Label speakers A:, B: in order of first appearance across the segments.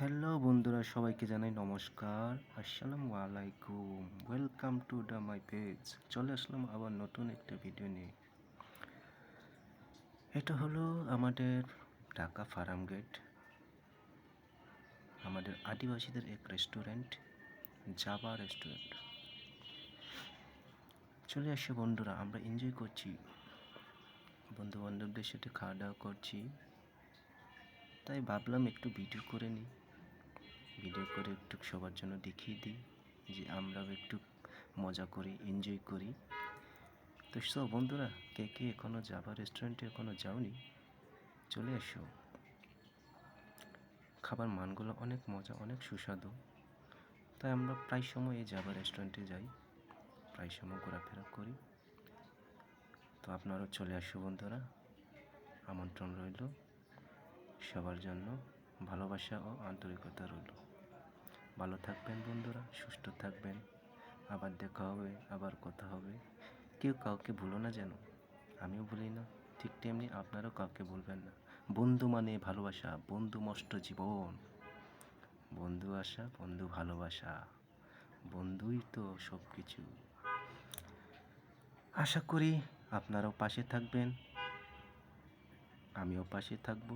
A: Hello বন্ধুরা, সবাইকে জানাই নমস্কার। আসসালামু আলাইকুম। Welcome to the my page. চলে আসলাম আবার নতুন একটা ভিডিও নিয়ে। এটা হলো আমাদের ঢাকা ফার্ম গেট, আমাদের আদিবাসীদের এক রেস্টুরেন্ট, জাভা রেস্টুরেন্ট। চলে আসে বন্ধুরা, আমরা এনজয় করছি, বন্ধু বান্ধবদের সাথে খাওয়া দাওয়া করছি। তাই ভাবলাম একটু ভিডিও করে নিই, ভিডিও করে একটু সবার জন্য দেখিয়ে দিই যে আমরাও একটু মজা করি, এনজয় করি। তো সব বন্ধুরা, কে কে এখনও জাভা রেস্টুরেন্টে এখনও যাওনি, চলে এসো। খাবার মানগুলো অনেক মজা, অনেক সুস্বাদু। তাই আমরা প্রায় সময় এই জাভা রেস্টুরেন্টে যাই, প্রায় সময় ঘোরাফেরা করি। তো আপনারাও চলে আসো বন্ধুরা, আমন্ত্রণ রইল সবার জন্য। ভালোবাসা ও আন্তরিকতা রইল। ভালো থাকবেন বন্ধুরা, সুস্থ থাকবেন। আবার দেখা হবে, আবার কথা হবে। কেউ কাউকে ভুলো না যেন, আমিও ভুলি না, ঠিক তেমনি আপনারাও কাউকে ভুলবেন না। বন্ধু মানে ভালোবাসা, বন্ধু মষ্ট জীবন। বন্ধু আশা, বন্ধু ভালোবাসা, বন্ধুই তো সব কিছু। আশা করি আপনারাও পাশে থাকবেন, আমিও পাশে থাকব।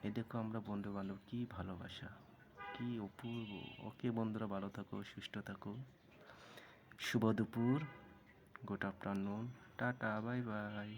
A: এ দেখো আমরা বন্ধু বান্ধব, কি ভালোবাসা, কি অপূর্ব। ওকে বন্ধুরা, ভালো থাকো, সুস্থ থাকো। শুভ দুপুর, good afternoon, tata, bye bye.